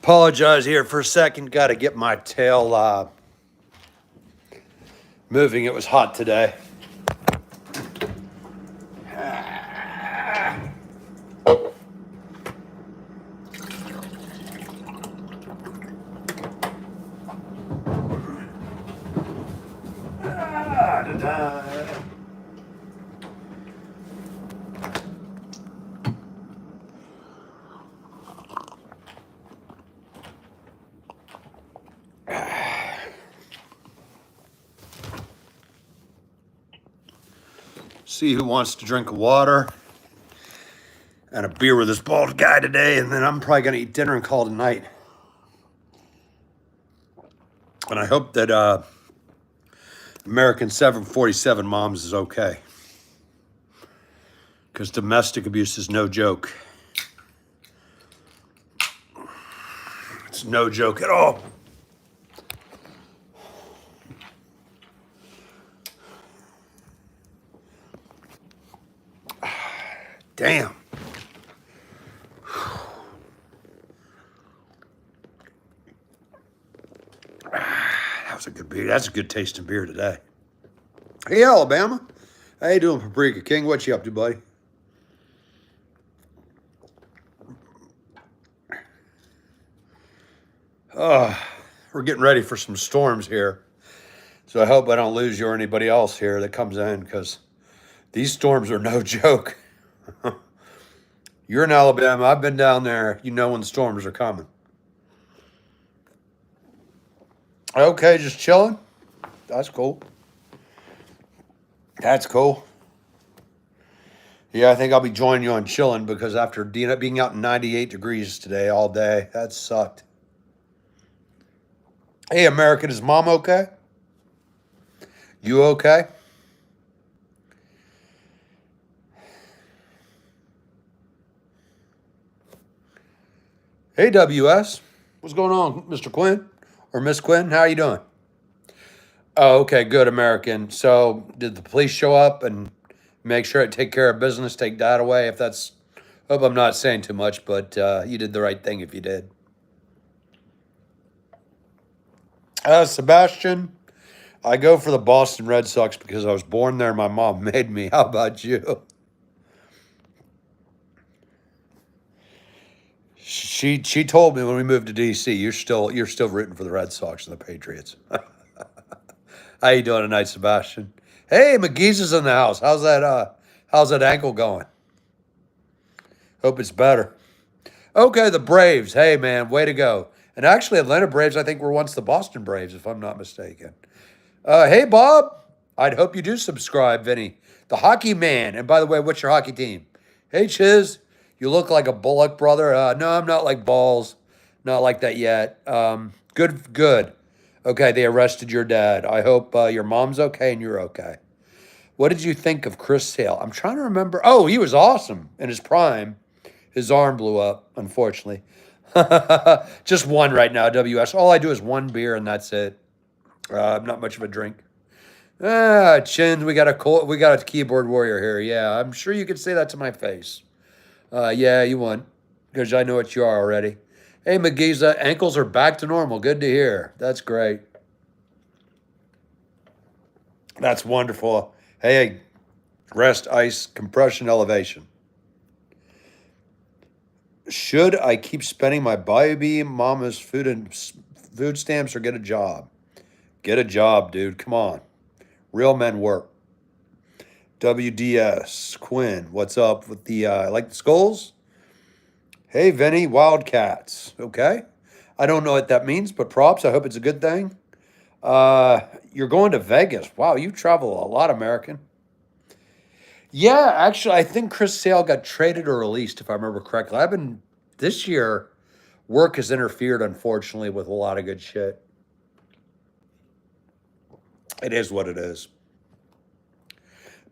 Apologize here for a second. Got to get my tail moving. It was hot today. See who wants to drink water and a beer with this bald guy today, and then I'm probably going to eat dinner and call it a night. And I hope that American 747 Moms is okay, because domestic abuse is no joke. It's no joke at all. Damn. That was a good beer. That's a good tasting beer today. Hey, Alabama. How you doing, Paprika King? What you up to, buddy? We're getting ready for some storms here. So I hope I don't lose you or anybody else here that comes in, because these storms are no joke. You're in Alabama. I've been down there. You know when the storms are coming. Okay, just chilling. That's cool. That's cool. Yeah, I think I'll be joining you on chilling, because after being out in 98 degrees today all day, that sucked. Hey, American, is Mom okay? You okay? Hey, WS. What's going on, Mr. Quinn? Or Miss Quinn? How are you doing? Oh, okay, good, American. So did the police show up and make sure to take care of business, take Dad away? If that's, hope I'm not saying too much, but you did the right thing if you did. Sebastian, I go for the Boston Red Sox because I was born there. My mom made me. How about you? She told me when we moved to DC, you're still rooting for the Red Sox and the Patriots. How you doing tonight, Sebastian? Hey, McGee's is in the house. How's that ankle going? Hope it's better. Okay, the Braves. Hey, man, way to go. And actually, Atlanta Braves, I think, were once the Boston Braves, if I'm not mistaken. Hey, Bob. I'd hope you do subscribe, Vinny. The hockey man. And by the way, what's your hockey team? Hey, Chiz. You look like a Bullock brother. No, I'm not like Balls. Not like that yet. Good. Okay, they arrested your dad. I hope your mom's okay and you're okay. What did you think of Chris Sale? I'm trying to remember. Oh, he was awesome in his prime. His arm blew up, unfortunately. Just one right now, WS. All I do is one beer and that's it. I'm not much of a drink. Chin, we got a keyboard warrior here. Yeah, I'm sure you could say that to my face. Yeah, you won, because I know what you are already. Hey, McGee's ankles are back to normal. Good to hear. That's great. That's wonderful. Hey, rest, ice, compression, elevation. Should I keep spending my baby mama's food stamps or get a job? Get a job, dude. Come on. Real men work. WDS Quinn, what's up with the like the skulls? Hey, Vinny, Wildcats. Okay. I don't know what that means, but props. I hope it's a good thing. You're going to Vegas. Wow, you travel a lot, American. Yeah, actually, I think Chris Sale got traded or released, if I remember correctly. This year, work has interfered, unfortunately, with a lot of good shit. It is what it is.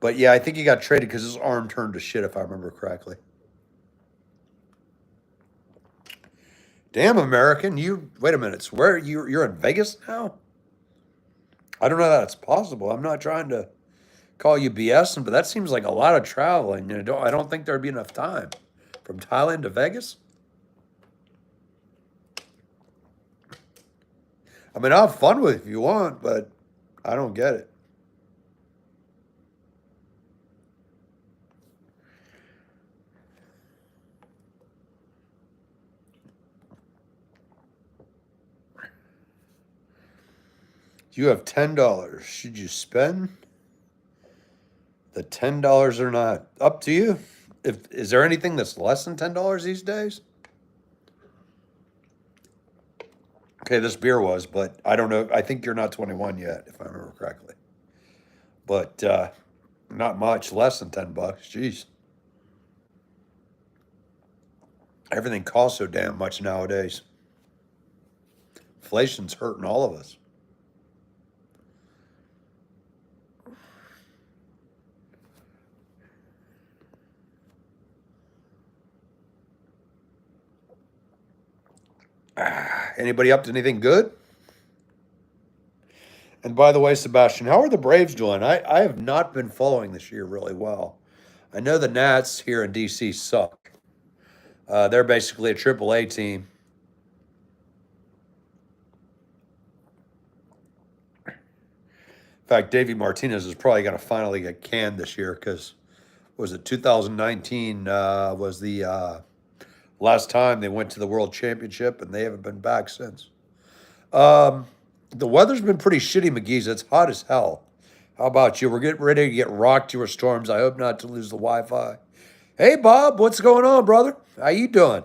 But yeah, I think he got traded because his arm turned to shit, if I remember correctly. Damn, American, wait a minute. So you're in Vegas now? I don't know that it's possible. I'm not trying to call you BSing, but that seems like a lot of traveling. I don't think there'd be enough time from Thailand to Vegas. I mean, I'll have fun with it if you want, but I don't get it. You have $10. Should you spend the $10 or not? Up to you. If is there anything that's less than $10 these days? Okay, this beer was, but I don't know. I think you're not 21 yet, if I remember correctly. But not much less than $10. Jeez, everything costs so damn much nowadays. Inflation's hurting all of us. Anybody up to anything good? And by the way, Sebastian, how are the Braves doing? I have not been following this year really well. I know the Nats here in DC suck. They're basically a AAA team. In fact, Davey Martinez is probably going to finally get canned this year because was it 2019 was the last time they went to the World Championship, and they haven't been back since. Um, the weather's been pretty shitty, McGee's. It's hot as hell. How about you? We're getting ready to get rocked to storms. I hope not to lose the Wi-Fi. Hey, Bob, what's going on, brother? How you doing?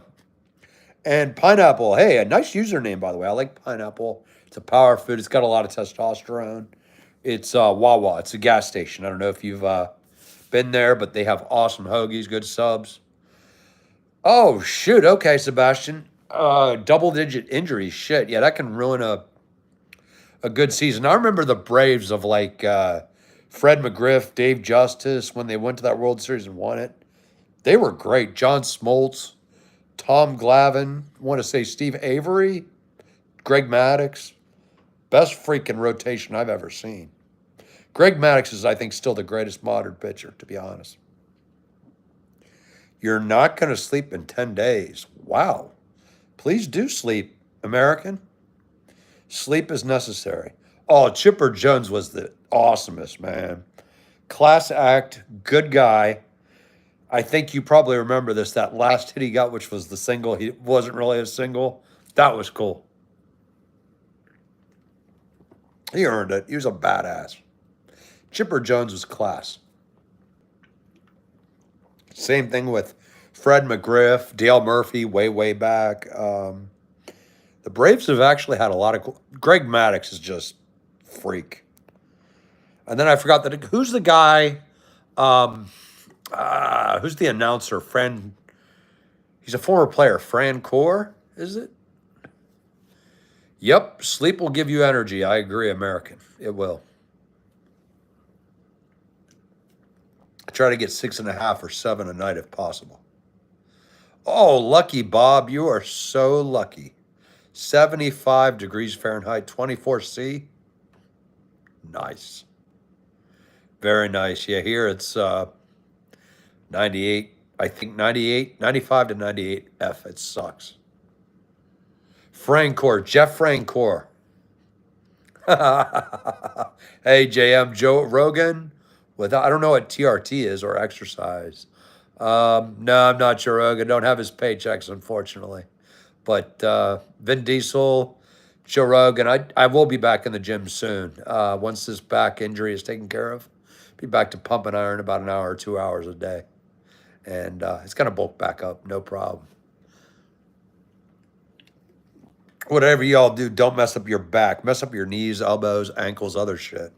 And Pineapple, hey, a nice username, by the way. I like Pineapple. It's a power food. It's got a lot of testosterone. It's Wawa. It's a gas station. I don't know if you've been there, but they have awesome hoagies, good subs. Oh, shoot. Okay, Sebastian. Double-digit injuries. Shit. Yeah, that can ruin a good season. I remember the Braves of like Fred McGriff, Dave Justice, when they went to that World Series and won it. They were great. John Smoltz, Tom Glavine, I want to say Steve Avery, Greg Maddux. Best freaking rotation I've ever seen. Greg Maddux is, I think, still the greatest modern pitcher, to be honest. You're not going to sleep in 10 days. Wow. Please do sleep, American. Sleep is necessary. Oh, Chipper Jones was the awesomest, man. Class act, good guy. I think you probably remember this, that last hit he got, which was the single. He wasn't really a single. That was cool. He earned it. He was a badass. Chipper Jones was class. Same thing with Fred McGriff, Dale Murphy, way back. The Braves have actually had a lot of. Greg Maddux is just freak. And then I forgot that. Who's the guy? Who's the announcer? He's a former player. Fran Core, is it? Yep. Sleep will give you energy. I agree, American. It will. I try to get 6.5 or 7 a night if possible. Oh, lucky Bob. You are so lucky. 75 degrees Fahrenheit, 24°C. Nice. Very nice. Yeah, here it's 98. I think 98, 95 to 98 F. It sucks. Francor, Jeff Francor. Hey, JM, Joe Rogan. I don't know what TRT is or exercise. No, I'm not sure, Rogan. Don't have his paychecks, unfortunately. But Vin Diesel, Joe Rogan, I will be back in the gym soon. Once this back injury is taken care of, be back to pumping iron about an hour or 2 hours a day. And it's going to bulk back up, no problem. Whatever y'all do, don't mess up your back. Mess up your knees, elbows, ankles, other shit.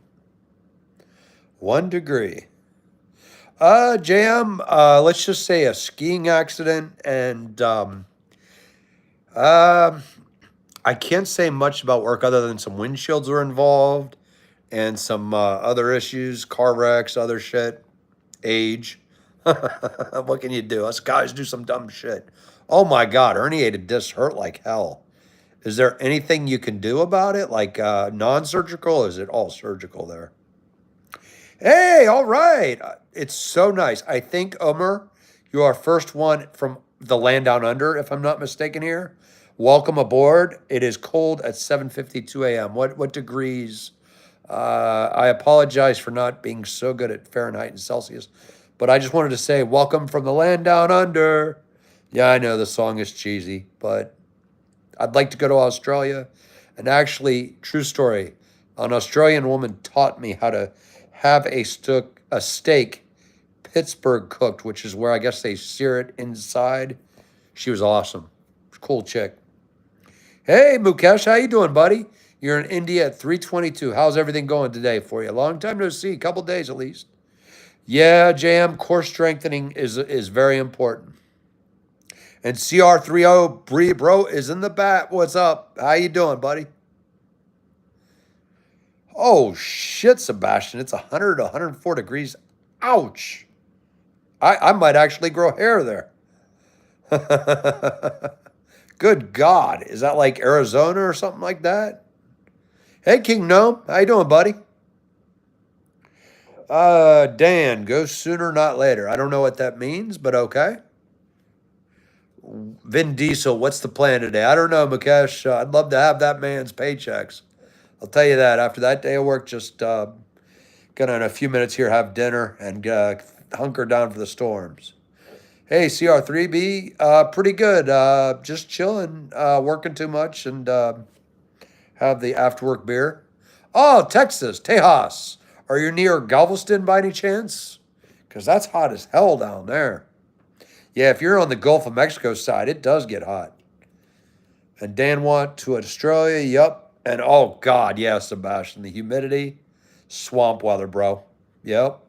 1 degree. JM, let's just say a skiing accident and I can't say much about work other than some windshields were involved and some other issues, car wrecks, other shit, age. What can you do? Us guys do some dumb shit. Oh my God, herniated discs hurt like hell. Is there anything you can do about it? Like non-surgical? Or is it all surgical there? Hey, all right. It's so nice. I think, Omer, you are first one from the land down under, if I'm not mistaken here. Welcome aboard. It is cold at 7:52 a.m. What degrees? I apologize for not being so good at Fahrenheit and Celsius, but I just wanted to say welcome from the land down under. Yeah, I know the song is cheesy, but I'd like to go to Australia. And actually, true story, an Australian woman taught me how to have a steak Pittsburgh cooked, which is where I guess they sear it inside. She was awesome. Cool chick. Hey, Mukesh, how you doing, buddy? You're in India at 3:22. How's everything going today for you? Long time no see, couple days at least. Yeah, JM, core strengthening is very important. And CR30 bro is in the back. What's up? How you doing, buddy? Oh shit, Sebastian, it's 100 to 104 degrees. Ouch. I might actually grow hair there. Good God. Is that like Arizona or something like that? Hey, King Gnome. How you doing, buddy? Dan, go sooner, not later. I don't know what that means, but okay. Vin Diesel, what's the plan today? I don't know, Mukesh. I'd love to have that man's paychecks. I'll tell you that. After that day of work, just gonna in a few minutes here have dinner and hunker down for the storms. Hey, CR3B, pretty good. Just chilling, working too much, and have the after work beer. Oh, Texas, Tejas. Are you near Galveston by any chance? Because that's hot as hell down there. Yeah, if you're on the Gulf of Mexico side, it does get hot. And Dan want to Australia, yep. And oh God, yeah, Sebastian, the humidity, swamp weather, bro. Yep.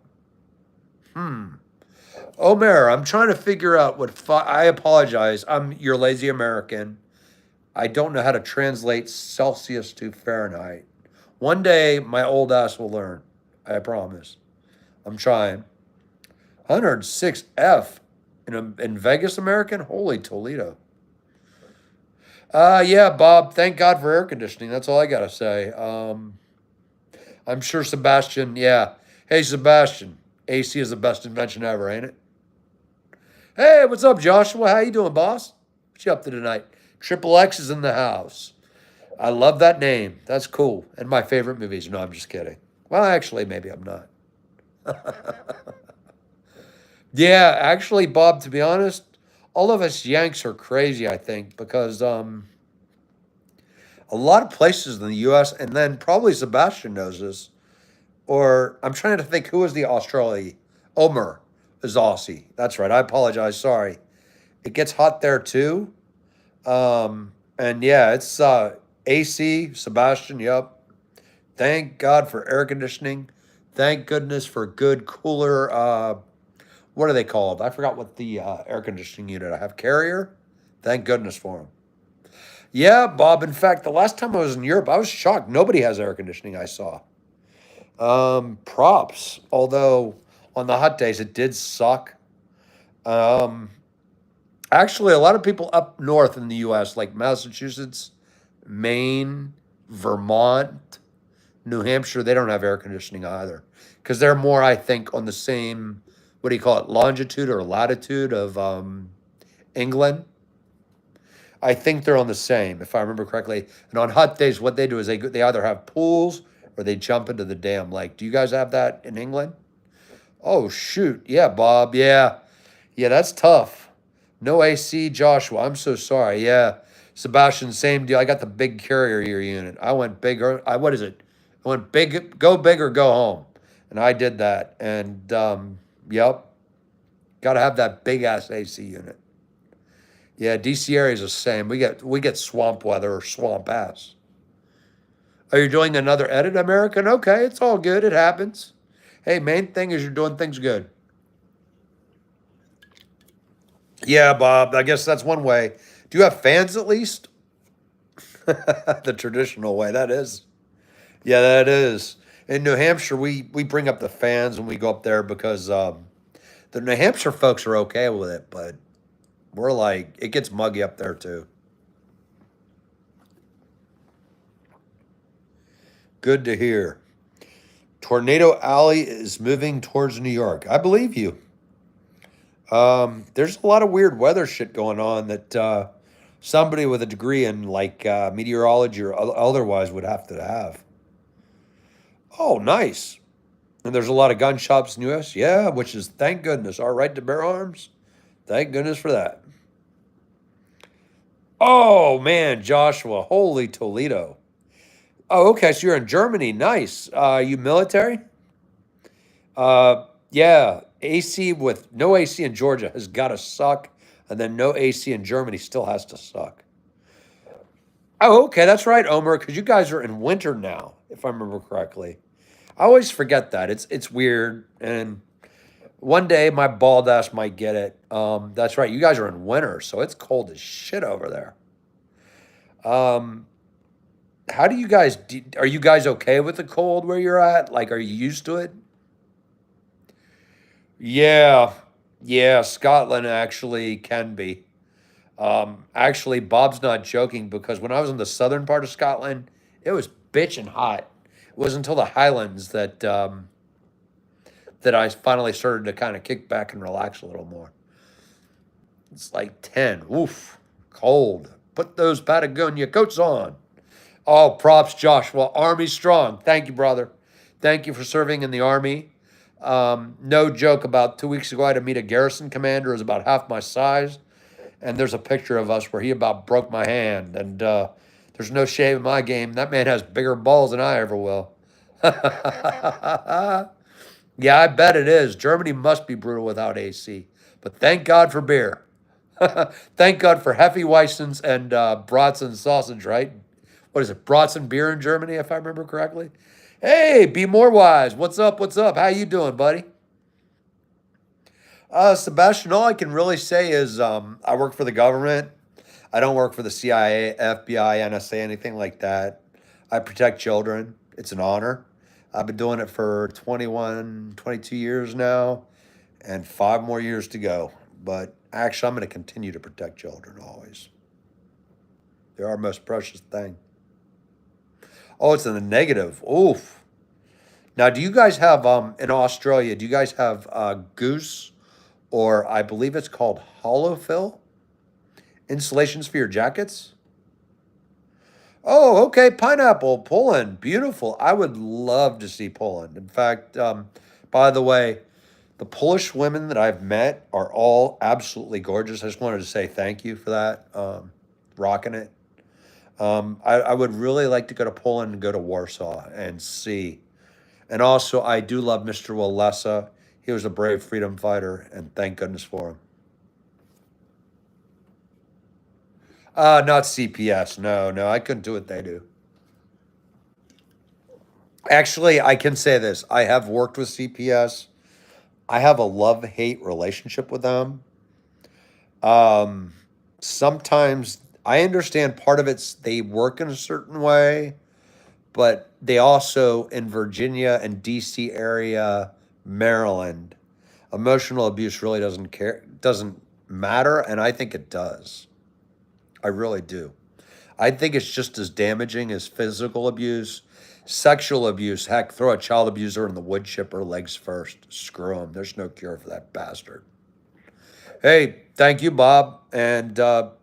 Omer, I'm trying to figure out I apologize. I'm your lazy American. I don't know how to translate Celsius to Fahrenheit. One day, my old ass will learn. I promise. I'm trying. 106F in Vegas, American? Holy Toledo. Yeah, Bob, thank God for air conditioning. That's all I got to say. I'm sure Sebastian, yeah. Hey, Sebastian, AC is the best invention ever, ain't it? Hey, what's up, Joshua? How you doing, boss? What you up to tonight? Triple X is in the house. I love that name. That's cool. And my favorite movies. No, I'm just kidding. Well, actually, maybe I'm not. Yeah, actually, Bob, to be honest, all of us Yanks are crazy, I think, because a lot of places in the US, and then probably Sebastian knows this, or I'm trying to think who is the Australia? Omer is Aussie. That's right. I apologize. Sorry. It gets hot there too. And yeah, it's AC, Sebastian, yep. Thank God for air conditioning. Thank goodness for good cooler what are they called? I forgot what the air conditioning unit I have. Carrier? Thank goodness for them. Yeah, Bob. In fact, the last time I was in Europe, I was shocked. Nobody has air conditioning, I saw. Props. Although on the hot days it did suck. Um, Actually, a lot of people up north in the US, like Massachusetts, Maine, Vermont, New Hampshire, they don't have air conditioning either. Because they're more, I think, on the same, what do you call it, longitude or latitude of England. I think they're on the same, if I remember correctly. And on hot days, what they do is they either have pools or they jump into the damn lake. Do you guys have that in England? Oh, shoot. Yeah, Bob. Yeah. Yeah, that's tough. No AC, Joshua. I'm so sorry. Yeah. Sebastian, same deal. I got the big carrier year unit. I went bigger. What is it? I went go big or go home. And I did that. And yep. Got to have that big ass AC unit. Yeah, DC area is the same. We get swamp weather or swamp ass. Are you doing another edit, American? Okay, it's all good. It happens. Hey, main thing is you're doing things good. Yeah, Bob. I guess that's one way. Do you have fans at least? The traditional way. That is. Yeah, that is. In New Hampshire, we bring up the fans when we go up there because the New Hampshire folks are okay with it, but we're like, it gets muggy up there too. Good to hear. Tornado Alley is moving towards New York. I believe you. There's a lot of weird weather shit going on that Somebody with a degree in like meteorology or otherwise would have to have. Oh, nice. And there's a lot of gun shops in the U.S. Yeah, which is thank goodness. Our right to bear arms. Thank goodness for that. Oh man, Joshua, holy Toledo. Oh, okay. So you're in Germany. Nice. You military? Yeah. AC with no AC in Georgia has got to suck, and then no AC in Germany still has to suck. Oh, okay. That's right, Omer, because you guys are in winter now, if I remember correctly. I always forget that. It's weird, and one day my bald ass might get it. That's right. You guys are in winter, so it's cold as shit over there. Um, how do you guys? Are you guys okay with the cold where you're at? Like, are you used to it? Yeah, yeah. Scotland actually can be. Actually, Bob's not joking because when I was in the southern part of Scotland, it was bitching hot. It was until the Highlands that I finally started to kind of kick back and relax a little more. It's like 10. Oof, cold. Put those Patagonia coats on. Oh, props, Joshua. Army strong. Thank you, brother. Thank you for serving in the Army. No joke, about 2 weeks ago, I had to meet a garrison commander who was about half my size. And there's a picture of us where he about broke my hand. And there's no shame in my game. That man has bigger balls than I ever will. Yeah, I bet it is. Germany must be brutal without AC. But thank God for beer. Thank God for Hefeweizens and Bratzen sausage, right? What is it? Bratzen beer in Germany, if I remember correctly. Hey, be more wise. What's up? What's up? How you doing, buddy? Sebastian, all I can really say is I work for the government. I don't work for the CIA, FBI, NSA, anything like that. I protect children. It's an honor. I've been doing it for 21, 22 years now, and 5 more years to go. But actually, I'm going to continue to protect children always. They're our most precious thing. Oh, it's in the negative. Oof. Now, do you guys have in Australia? Do you guys have goose, or I believe it's called hollow fill insulations for your jackets? Oh, okay. Pineapple, Poland, beautiful. I would love to see Poland. In fact, by the way, the Polish women that I've met are all absolutely gorgeous. I just wanted to say thank you for that. Rocking it. I would really like to go to Poland and go to Warsaw and see. And also, I do love Mr. Walesa. He was a brave freedom fighter, and thank goodness for him. Not CPS. No, no, I couldn't do what they do. Actually, I can say this. I have worked with CPS. I have a love-hate relationship with them. Um, Sometimes I understand part of it's they work in a certain way, but they also in Virginia and DC area, Maryland, emotional abuse really doesn't matter, and I think it does. I really do. I think it's just as damaging as physical abuse. Sexual abuse, heck, throw a child abuser in the wood chipper legs first. Screw him. There's no cure for that bastard. Hey, thank you, Bob. And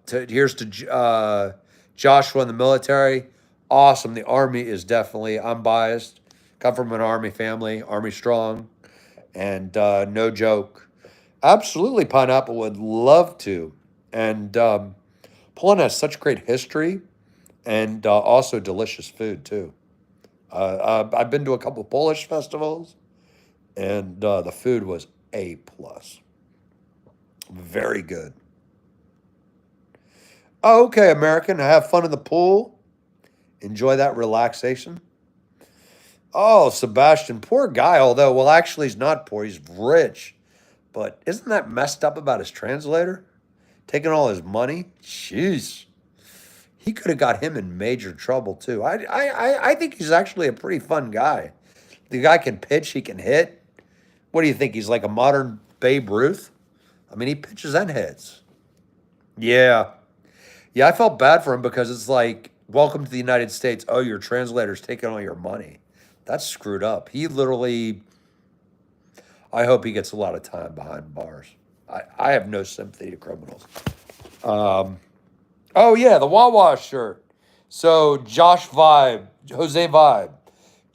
here's to Joshua in the military. Awesome. The Army is definitely unbiased. Come from an Army family, Army strong, and no joke. Absolutely, Pineapple would love to. And Poland has such great history and also delicious food, too. I've been to a couple Polish festivals, and the food was A plus. Very good. Oh, okay, American. Have fun in the pool. Enjoy that relaxation. Oh, Sebastian, poor guy. Although, well, actually, he's not poor. He's rich. But isn't that messed up about his translator? Taking all his money? Jeez. He could have got him in major trouble, too. I think he's actually a pretty fun guy. The guy can pitch, he can hit. What do you think? He's like a modern Babe Ruth? I mean, he pitches and hits. Yeah. Yeah, I felt bad for him because it's like, welcome to the United States. Oh, your translator's taking all your money. That's screwed up. He literally, I hope he gets a lot of time behind bars. I have no sympathy to criminals. Um, Oh yeah, the Wawa shirt. So Jose Vibe.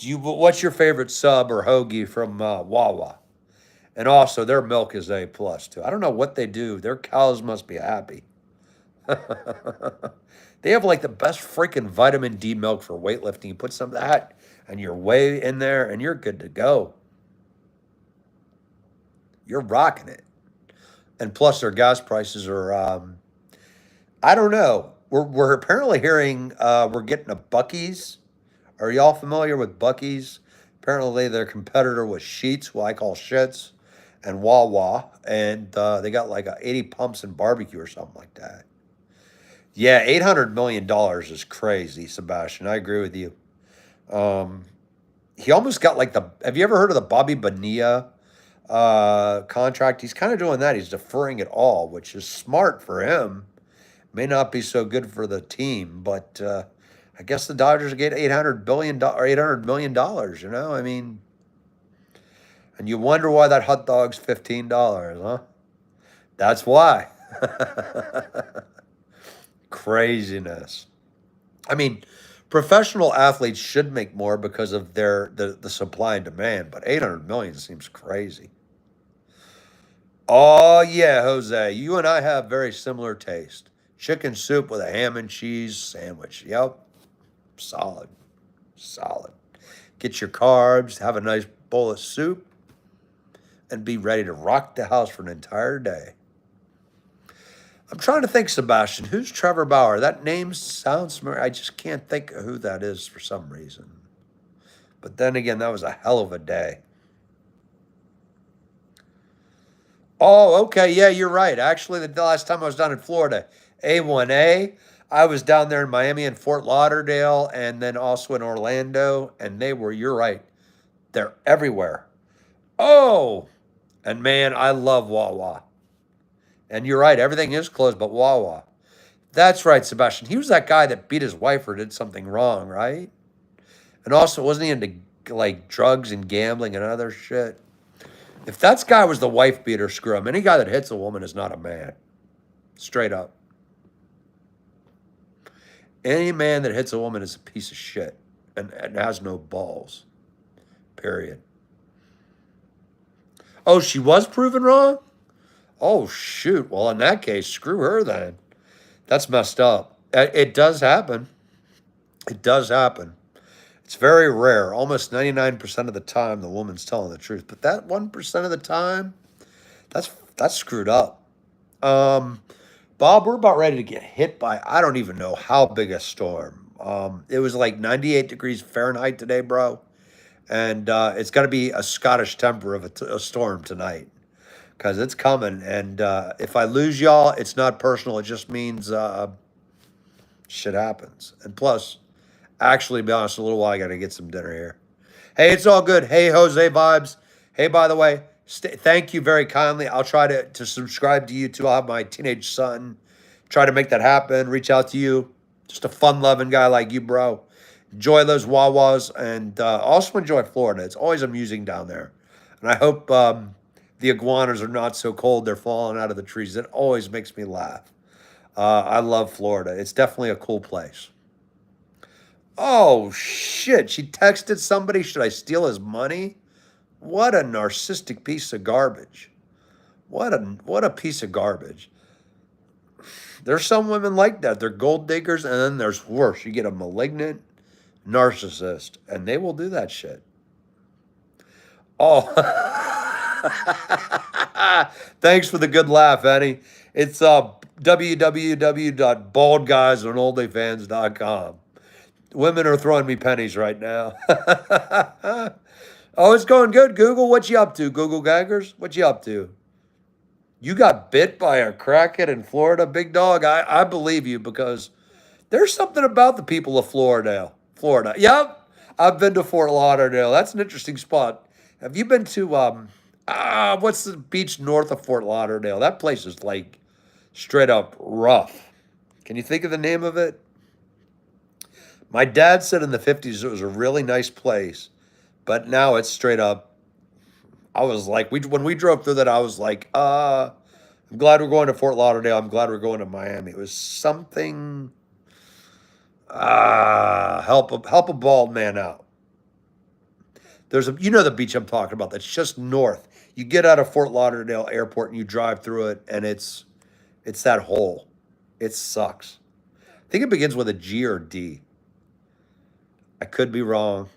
What's your favorite sub or hoagie from Wawa? And also, their milk is A plus too. I don't know what they do. Their cows must be happy. They have like the best freaking vitamin D milk for weightlifting. You put some of that and your whey in there, and you're good to go. You're rocking it. And plus, their gas prices are, I don't know. We're apparently hearing we're getting a Bucky's. Are y'all familiar with Bucky's? Apparently, their competitor was Sheets, who I call Shits, and Wawa, and they got like 80 pumps in barbecue or something like that. Yeah, $800 million is crazy, Sebastian. I agree with you. Um, he almost got like the. Have you ever heard of the Bobby Bonilla contract? He's kind of doing that. He's deferring it all, which is smart for him. May not be so good for the team, but I guess the Dodgers get $800 million. I mean, and you wonder why that hot dog's $15, huh? That's why. Craziness. I mean, professional athletes should make more because of the supply and demand, but 800 million seems crazy. Oh yeah, Jose, you and I have very similar taste. Chicken soup with a ham and cheese sandwich. Yep, solid, solid. Get your carbs, have a nice bowl of soup, and be ready to rock the house for an entire day. I'm trying to think, Sebastian. Who's Trevor Bauer? That name sounds familiar. I just can't think of who that is for some reason. But then again, that was a hell of a day. Oh, okay. Yeah, you're right. Actually, the last time I was down in Florida, A1A, I was down there in Miami and Fort Lauderdale and then also in Orlando. And you're right, they're everywhere. Oh, and man, I love Wawa. And you're right, everything is closed but Wawa. That's right, Sebastian. He was that guy that beat his wife or did something wrong, right? And also, wasn't he into like drugs and gambling and other shit? If that guy was the wife beater, screw him. Any guy that hits a woman is not a man. Straight up. Any man that hits a woman is a piece of shit and has no balls. Period. Oh, she was proven wrong? Oh, shoot. Well, in that case, screw her then. That's messed up. It does happen. It does happen. It's very rare. Almost 99% of the time, the woman's telling the truth. But that 1% of the time, that's screwed up. Um, Bob, we're about ready to get hit by, I don't even know how big a storm. It was like 98 degrees Fahrenheit today, bro. And it's going to be a Scottish temper of a storm tonight because it's coming. And if I lose y'all, it's not personal. It just means shit happens. And plus, actually, to be honest, a little while I got to get some dinner here. Hey, it's all good. Hey, Jose Vibes. Hey, by the way, thank you very kindly. I'll try to subscribe to you too. I'll have my teenage son. Try to make that happen. Reach out to you. Just a fun-loving guy like you, bro. Enjoy those Wawas and also enjoy Florida. It's always amusing down there. And I hope the iguanas are not so cold they're falling out of the trees. It always makes me laugh. I love Florida. It's definitely a cool place. Oh, shit. She texted somebody, should I steal his money? What a narcissistic piece of garbage. What a piece of garbage. There's some women like that. They're gold diggers, and then there's worse. You get a malignant narcissist, and they will do that shit. Oh, thanks for the good laugh, Eddie. It's www.baldguysononlyfans.com. Women are throwing me pennies right now. Oh, it's going good, Google. What you up to, Google Gaggers? What you up to? You got bit by a crackhead in Florida, big dog? I believe you because there's something about the people of Florida. Florida. Yep. I've been to Fort Lauderdale. That's an interesting spot. Have you been to what's the beach north of Fort Lauderdale? That place is like straight up rough. Can you think of the name of it? My dad said in the 50s it was a really nice place, but now it's straight up. I was like, when we drove through that, I was like, I'm glad we're going to Fort Lauderdale. I'm glad we're going to Miami. It was something. Help a bald man out. There's a, you know, the beach I'm talking about. That's just north. You get out of Fort Lauderdale Airport and you drive through it, and it's that hole. It sucks. I think it begins with a G or D. I could be wrong.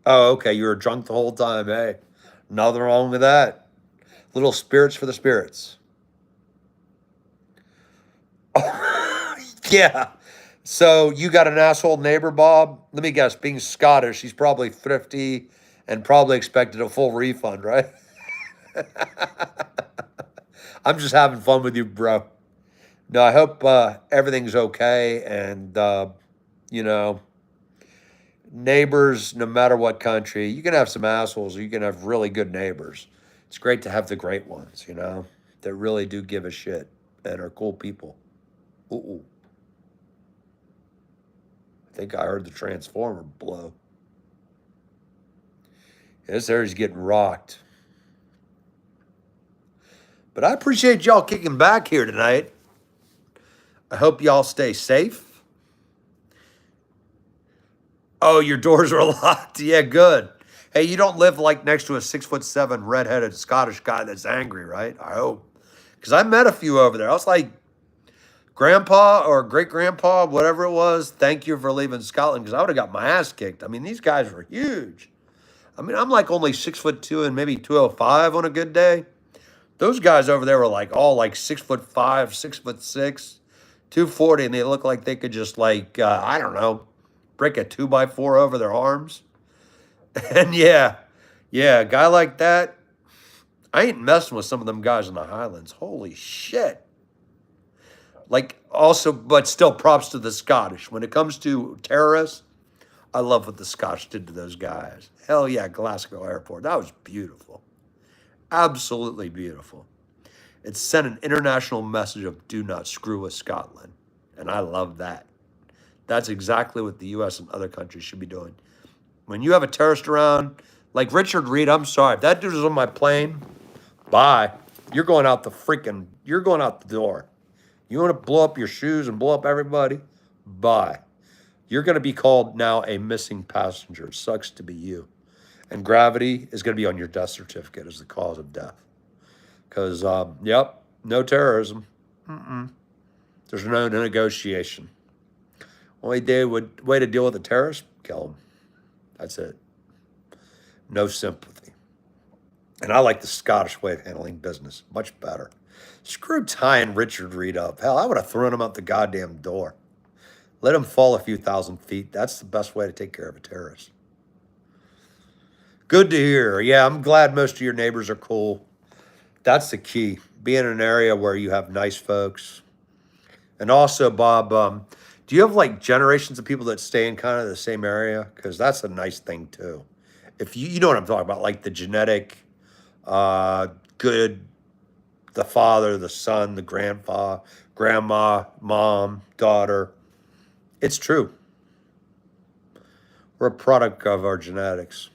Oh, okay. You were drunk the whole time. Hey, nothing wrong with that. Little spirits for the spirits. Yeah. So you got an asshole neighbor, Bob? Let me guess. Being Scottish, he's probably thrifty and probably expected a full refund, right? I'm just having fun with you, bro. No, I hope everything's okay. And, you know, neighbors, no matter what country, you can have some assholes, or you can have really good neighbors. It's great to have the great ones, you know, that really do give a shit and are cool people. Ooh, I think I heard the transformer blow. This area's getting rocked. But I appreciate y'all kicking back here tonight. I hope y'all stay safe. Oh, your doors are locked. Yeah, good. Hey, you don't live like next to a 6'7" redheaded Scottish guy that's angry, right? I hope. Because I met a few over there. I was like, Grandpa or great grandpa, whatever it was, thank you for leaving Scotland, because I would have got my ass kicked. I mean, these guys were huge. I mean, I'm like only 6'2" and maybe 205 on a good day. Those guys over there were like all like 6'5", 6'6", 240, and they look like they could just like I don't know, break a 2x4 over their arms. And yeah, a guy like that, I ain't messing with some of them guys in the Highlands. Holy shit. Like also, but still props to the Scottish. When it comes to terrorists, I love what the Scottish did to those guys. Hell yeah, Glasgow Airport. That was beautiful. Absolutely beautiful. It sent an international message of do not screw with Scotland. And I love that. That's exactly what the US and other countries should be doing. When you have a terrorist around, like Richard Reed, I'm sorry. If that dude is on my plane, bye. You're going out you're going out the door. You want to blow up your shoes and blow up everybody? Bye. You're going to be called now a missing passenger. It sucks to be you. And gravity is going to be on your death certificate as the cause of death. Because, yep, no terrorism. There's no negotiation. Only way to deal with a terrorist, kill him. That's it. No sympathy. And I like the Scottish way of handling business. Much better. Screw tying Richard Reed up. Hell, I would have thrown him out the goddamn door. Let him fall a few thousand feet. That's the best way to take care of a terrorist. Good to hear. Yeah, I'm glad most of your neighbors are cool. That's the key. Be in an area where you have nice folks. And also, Bob, do you have like generations of people that stay in kind of the same area? Because that's a nice thing too. If you know what I'm talking about, like the genetic, good, the father, the son, the grandpa, grandma, mom, daughter. It's true. We're a product of our genetics.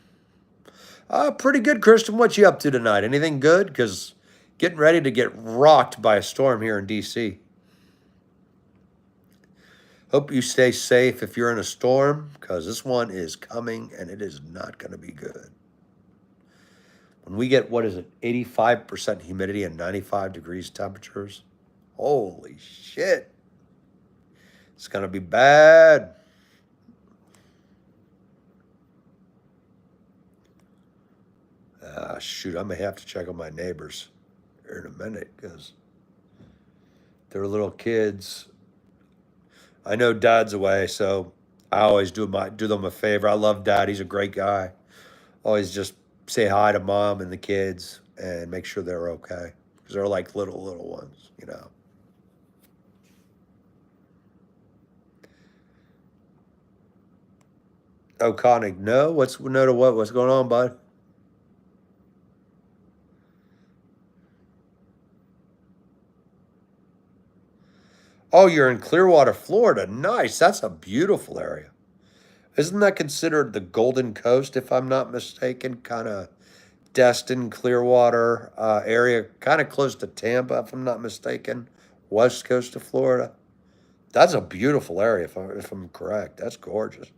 Pretty good, Kristen. What you up to tonight? Anything good? Because getting ready to get rocked by a storm here in D.C. Hope you stay safe if you're in a storm, because this one is coming and it is not going to be good. When we get, what is it, 85% humidity and 95 degrees temperatures, holy shit. It's going to be bad. Shoot, I may have to check on my neighbors here in a minute because they're little kids. I know Dad's away, so I always do them a favor. I love Dad. He's a great guy. Always just say hi to Mom and the kids and make sure they're okay because they're like little ones, you know. Oh, Connick, no? No to what? What's going on, bud? Oh, you're in Clearwater, Florida. Nice. That's a beautiful area. Isn't that considered the Golden Coast, if I'm not mistaken? Kind of Destin, Clearwater area, kind of close to Tampa, if I'm not mistaken, west coast of Florida. That's a beautiful area, if I'm correct. That's gorgeous.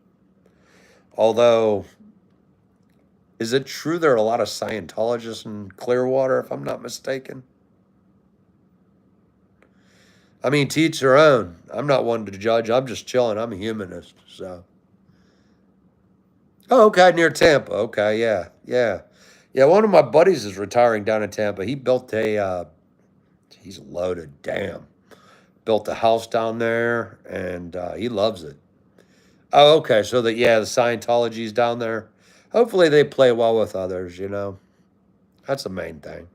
Although, is it true there are a lot of Scientologists in Clearwater, if I'm not mistaken? I mean, to each their own. I'm not one to judge. I'm just chilling. I'm a humanist. So, oh, okay, near Tampa. Okay, yeah, yeah, yeah. One of my buddies is retiring down in Tampa. He built a. He's loaded. Damn, built a house down there, and he loves it. Oh, okay. So that yeah, the Scientology's down there. Hopefully, they play well with others. You know, that's the main thing.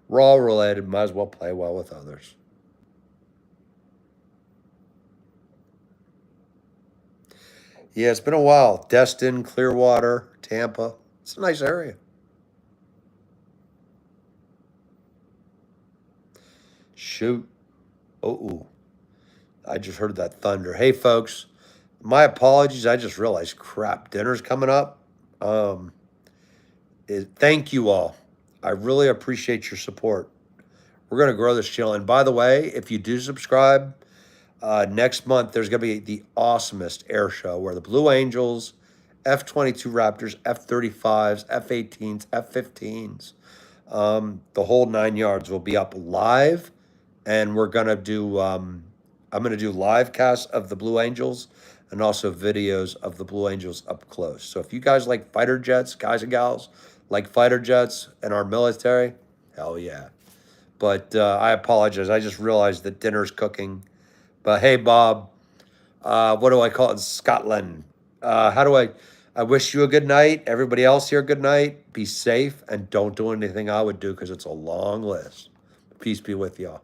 We're all related. Might as well play well with others. Yeah, it's been a while. Destin, Clearwater, Tampa. It's a nice area. Shoot. Oh, I just heard that thunder. Hey, folks, my apologies. I just realized, crap, dinner's coming up. Um, thank you all. I really appreciate your support. We're going to grow this channel. And by the way, if you do subscribe, next month there's going to be the awesomest air show where the Blue Angels, F-22 Raptors, F-35s, F-18s, F-15s, the whole 9 yards will be up live. And we're going to do, I'm going to do live casts of the Blue Angels and also videos of the Blue Angels up close. So if you guys like fighter jets, guys and gals, like fighter jets and our military, hell yeah. But I apologize. I just realized that dinner's cooking. But hey, Bob, what do I call it in Scotland? How do I wish you a good night. Everybody else here, good night. Be safe and don't do anything I would do because it's a long list. Peace be with y'all.